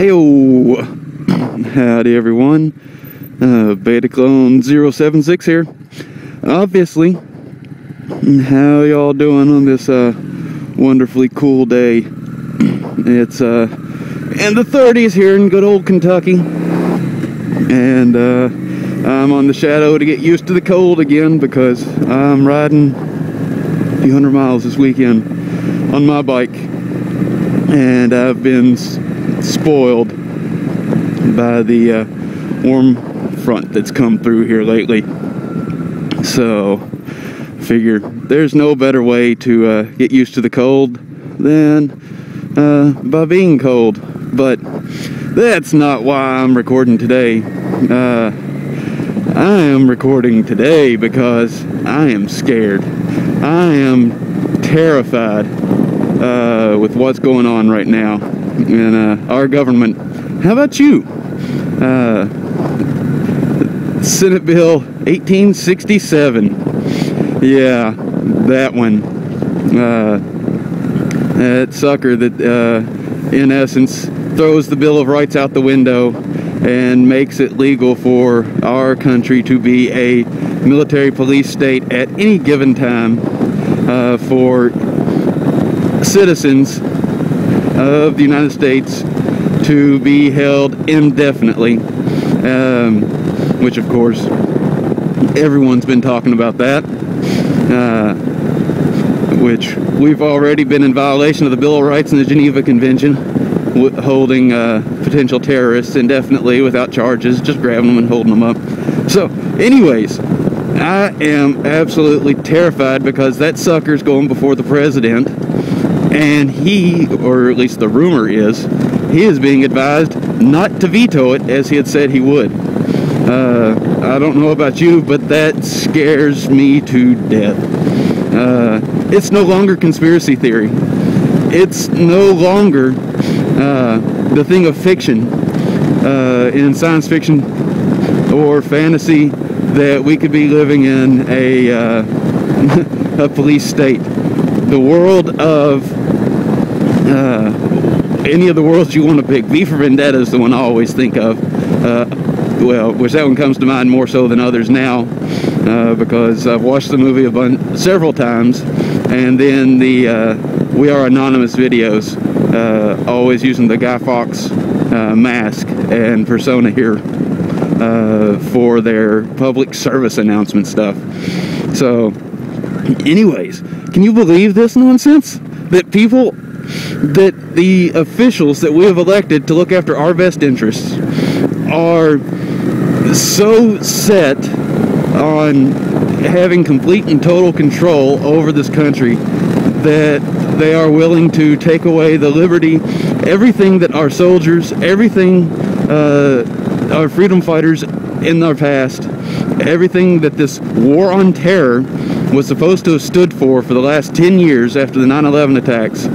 Heyo! Howdy everyone, Beta Clone 076 here. Obviously, how y'all doing on this wonderfully cool day? It's in the 30s here in good old Kentucky, and I'm on the shadow to get used to the cold again because I'm riding a few hundred miles this weekend on my bike, and I've been spoiled by the warm front that's come through here lately. So figure there's no better way to get used to the cold than by being cold. But that's not why I'm recording today. I am recording today because I am scared. I am terrified with what's going on right now in our government. How about you? Senate Bill 1867. Yeah, that one. That sucker that, in essence, throws the Bill of Rights out the window and makes it legal for our country to be a military police state at any given time for citizens of the United States to be held indefinitely, which of course everyone's been talking about that, which we've already been in violation of the Bill of Rights and the Geneva Convention, holding potential terrorists indefinitely without charges, just grabbing them and holding them up. So anyways, I am absolutely terrified because that sucker's going before the president, and he, or at least the rumor is, he is being advised not to veto it as he had said he would. I don't know about you, but that scares me to death. It's no longer conspiracy theory. It's no longer the thing of fiction in science fiction or fantasy that we could be living in a police state. The world of any of the worlds you want to pick. V for Vendetta is the one I always think of. Well, which that one comes to mind more so than others now, because I've watched the movie several times, and then the We Are Anonymous videos, always using the Guy Fawkes mask and persona here for their public service announcement stuff. So, anyways, can you believe this nonsense? That the officials that we have elected to look after our best interests are so set on having complete and total control over this country that they are willing to take away the liberty, everything that our soldiers, everything our freedom fighters in our past, everything that this war on terror was supposed to have stood for the last 10 years after the 9/11 attacks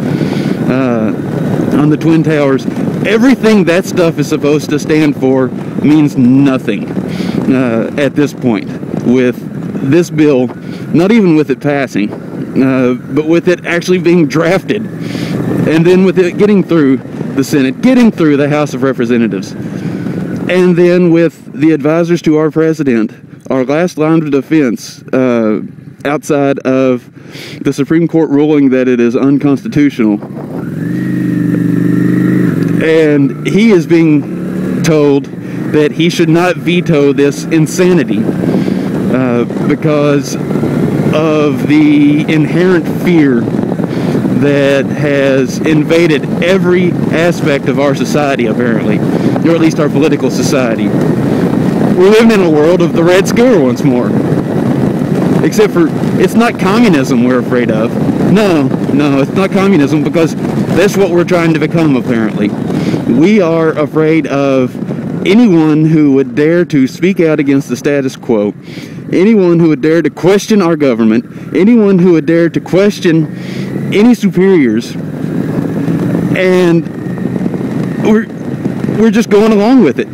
on the Twin Towers, everything that stuff is supposed to stand for means nothing at this point with this bill, not even with it passing, but with it actually being drafted, and then with it getting through the Senate, getting through the House of Representatives, and then with the advisors to our president, our last line of defense, outside of the Supreme Court ruling that it is unconstitutional. And he is being told that he should not veto this insanity because of the inherent fear that has invaded every aspect of our society, apparently, or at least our political society. We're living in a world of the Red Scare once more. Except for, it's not communism we're afraid of. No, it's not communism, because that's what we're trying to become, apparently. We are afraid of anyone who would dare to speak out against the status quo, anyone who would dare to question our government, anyone who would dare to question any superiors, and we're just going along with it.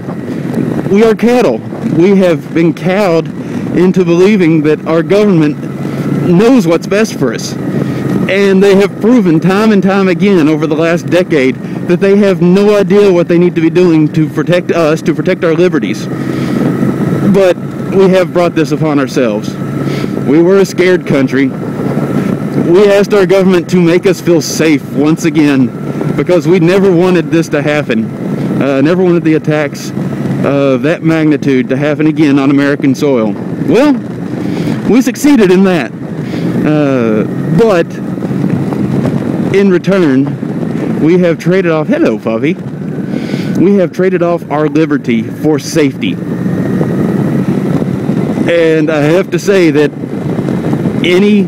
We are cattle. We have been cowed into believing that our government knows what's best for us. And they have proven time and time again over the last decade that they have no idea what they need to be doing to protect us, to protect our liberties. But we have brought this upon ourselves. We were a scared country. We asked our government to make us feel safe once again because we never wanted this to happen. Never wanted the attacks of that magnitude to happen again on American soil. Well, we succeeded in that. But in return, we have traded off, hello puppy, we have traded off our liberty for safety. And I have to say that any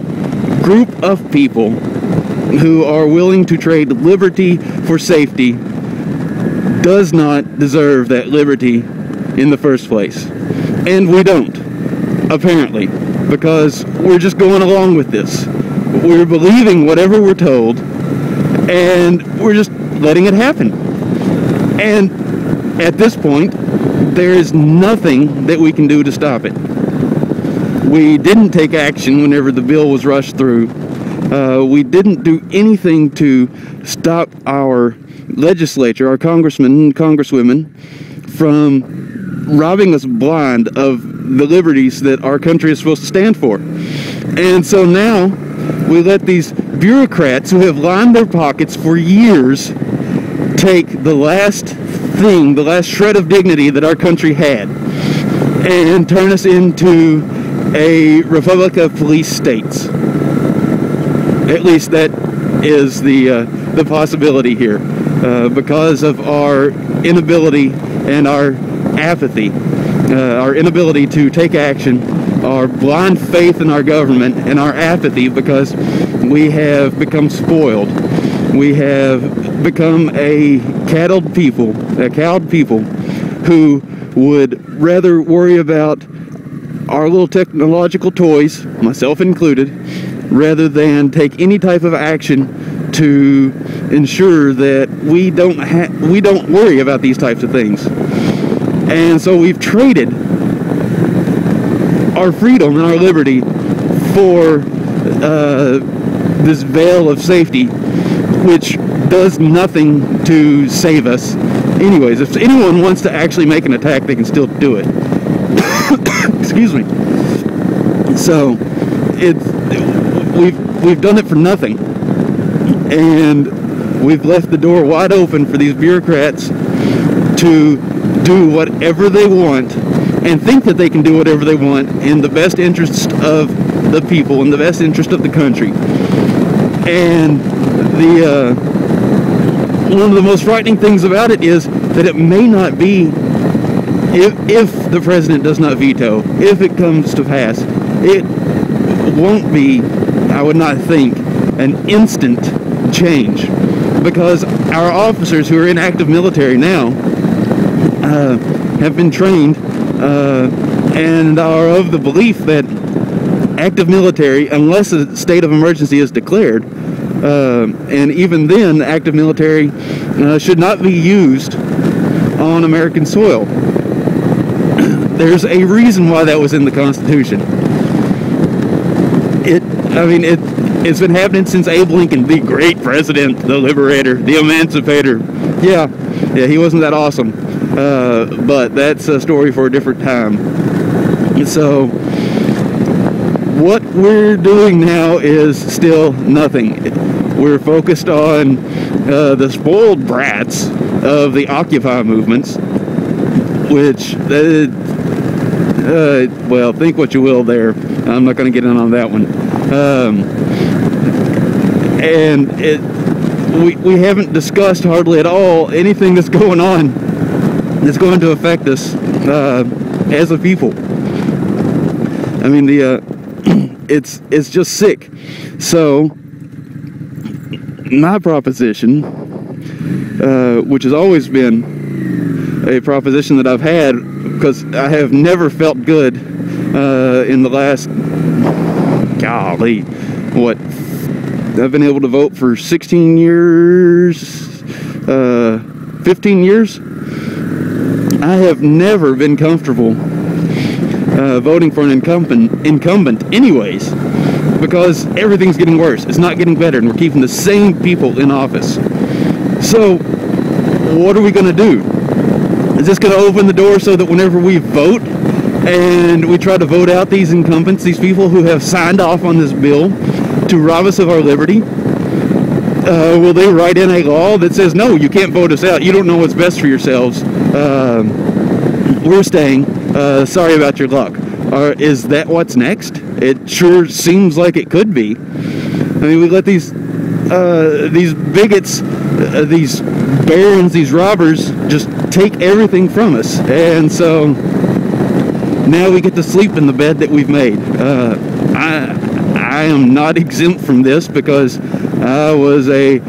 group of people who are willing to trade liberty for safety does not deserve that liberty in the first place. And we don't, apparently, because we're just going along with this. We're believing whatever we're told, and we're just letting it happen. And at this point, there is nothing that we can do to stop it. We didn't take action whenever the bill was rushed through. We didn't do anything to stop our legislature, our congressmen and congresswomen, from robbing us blind of the liberties that our country is supposed to stand for. And so now we let these bureaucrats who have lined their pockets for years take the last thing, the last shred of dignity that our country had, and turn us into a republic of police states. At least that is the possibility here, because of our inability and our apathy, our inability to take action, our blind faith in our government, and our apathy because we have become spoiled. We have become a cowed people who would rather worry about our little technological toys, myself included, rather than take any type of action to ensure that we don't worry about these types of things. And so we've traded our freedom and our liberty for this veil of safety, which does nothing to save us. Anyways, if anyone wants to actually make an attack, they can still do it. Excuse me. So we've done it for nothing, and we've left the door wide open for these bureaucrats to do whatever they want and think that they can do whatever they want in the best interest of the people, in the best interest of the country. And one of the most frightening things about it is that it may not be, if the president does not veto, if it comes to pass, it won't be, I would not think, an instant change, because our officers who are in active military now have been trained and are of the belief that active military, unless a state of emergency is declared, and even then active military should not be used on American soil. There's a reason why that was in the Constitution. It's been happening since Abe Lincoln, the great president, the liberator, the emancipator. Yeah, he wasn't that awesome. But that's a story for a different time. So what we're doing now is still nothing. We're focused on the spoiled brats of the Occupy movements, which, well, think what you will there. I'm not going to get in on that one. And we haven't discussed hardly at all anything that's going on that's going to affect us as a people. I mean, it's just sick. So my proposition, which has always been a proposition that I've had, because I have never felt good in the last, golly, what, I've been able to vote for 16 years, 15 years. I have never been comfortable voting for an incumbent anyways, because everything's getting worse. It's not getting better, and we're keeping the same people in office. So what are we going to do? Is this going to open the door so that whenever we vote and we try to vote out these incumbents, these people who have signed off on this bill to rob us of our liberty, will they write in a law that says, no, you can't vote us out, you don't know what's best for yourselves, we're staying, sorry about your luck? Or is that what's next? It sure seems like it could be. I mean, we let these bigots, these barons, these robbers just take everything from us, and so now we get to sleep in the bed that we've made. I am not exempt from this because I was a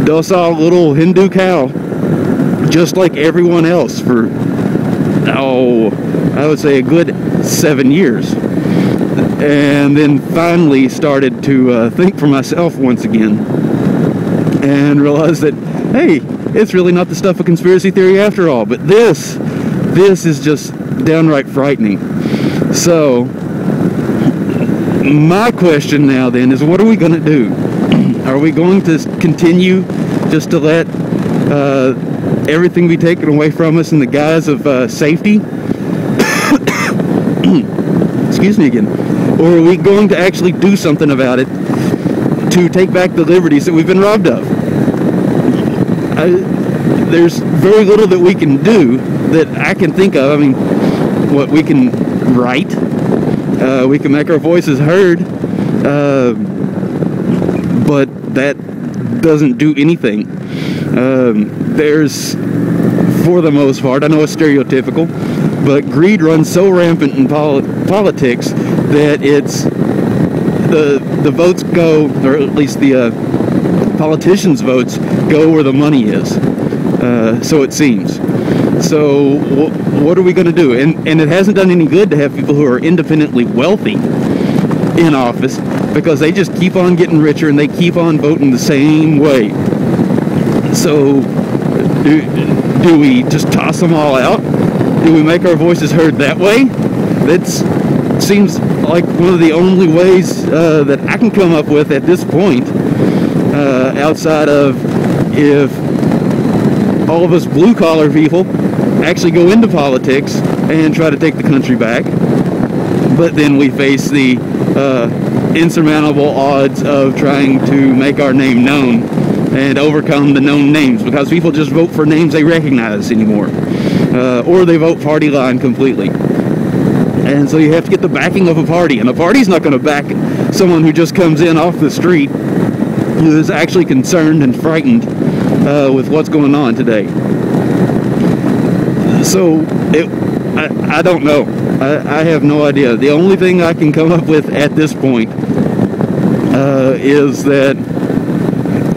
docile little Hindu cow, just like everyone else, for, I would say a good 7 years. And then finally started to think for myself once again and realized that, hey, it's really not the stuff of conspiracy theory after all. But this is just downright frightening. So my question now then is, what are we going to do? Are we going to continue just to let everything be taken away from us in the guise of safety? Excuse me again. Or are we going to actually do something about it to take back the liberties that we've been robbed of? There's very little that we can do that I can think of. I mean, what we can write, we can make our voices heard, but that doesn't do anything. There's, for the most part, I know it's stereotypical, but greed runs so rampant in politics that it's the votes go, or at least the politicians' votes go where the money is. So it seems. So what are we going to do? And it hasn't done any good to have people who are independently wealthy in office, because they just keep on getting richer and they keep on voting the same way. So do we just toss them all out? Do we make our voices heard that way? That seems like one of the only ways that I can come up with at this point, outside of if all of us blue-collar people actually go into politics and try to take the country back, but then we face the insurmountable odds of trying to make our name known and overcome the known names, because people just vote for names they recognize anymore, or they vote party line completely. And so you have to get the backing of a party, and a party's not going to back someone who just comes in off the street who is actually concerned and frightened with what's going on today. So I don't know. I have no idea. The only thing I can come up with at this point is that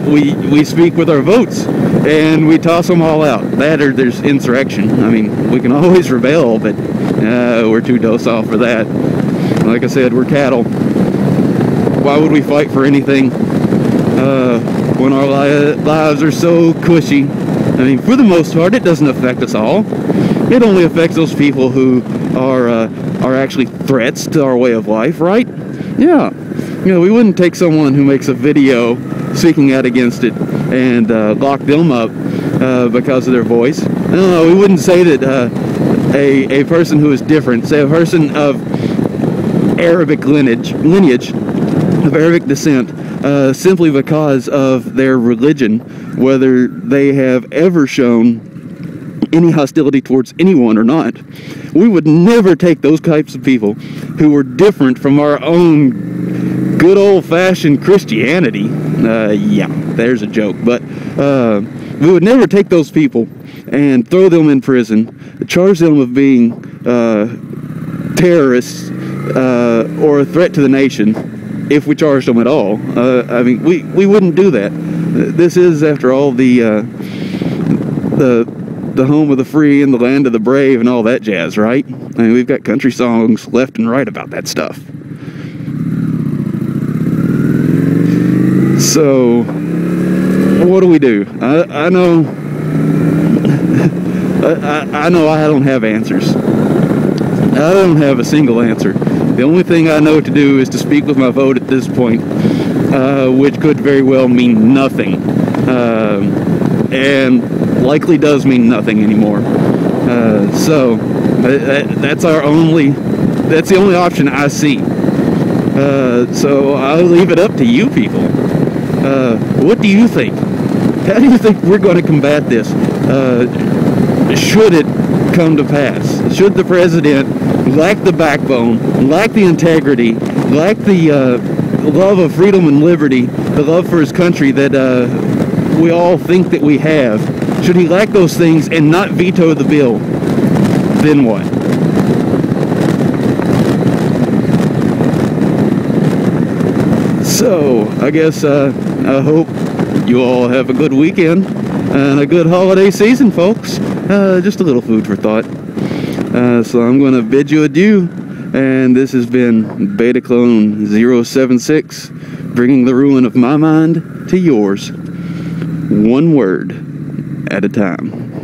we speak with our votes and we toss them all out. That, or there's insurrection. I mean, we can always rebel, but we're too docile for that. Like I said, we're cattle. Why would we fight for anything when our lives are so cushy? I mean, for the most part, it doesn't affect us all. It only affects those people who are actually threats to our way of life, right? Yeah. You know, we wouldn't take someone who makes a video speaking out against it and lock them up because of their voice. No, we wouldn't say that a person who is different, say a person of Arabic lineage, of Arabic descent, simply because of their religion, whether they have ever shown any hostility towards anyone or not. We would never take those types of people who were different from our own good old-fashioned Christianity. Yeah, there's a joke. But we would never take those people and throw them in prison, charge them of being terrorists or a threat to the nation, if we charged them at all. I mean, we wouldn't do that. This is, after all, the home of the free and the land of the brave and all that jazz, right? I mean, we've got country songs left and right about that stuff. So, what do we do? I know I know I don't have answers. I don't have a single answer. The only thing I know to do is to speak with my vote at this point, which could very well mean nothing, and likely does mean nothing anymore. So that's the only option I see. So I'll leave it up to you people. What do you think? How do you think we're going to combat this? Should it come to pass? Should the president lack the backbone, lack the integrity, lack the love of freedom and liberty, the love for his country that we all think that we have? Should he lack those things and not veto the bill? Then what? So, I guess I hope you all have a good weekend and a good holiday season, folks. Just a little food for thought. So I'm going to bid you adieu, and this has been Beta Clone 076, bringing the ruin of my mind to yours, one word at a time.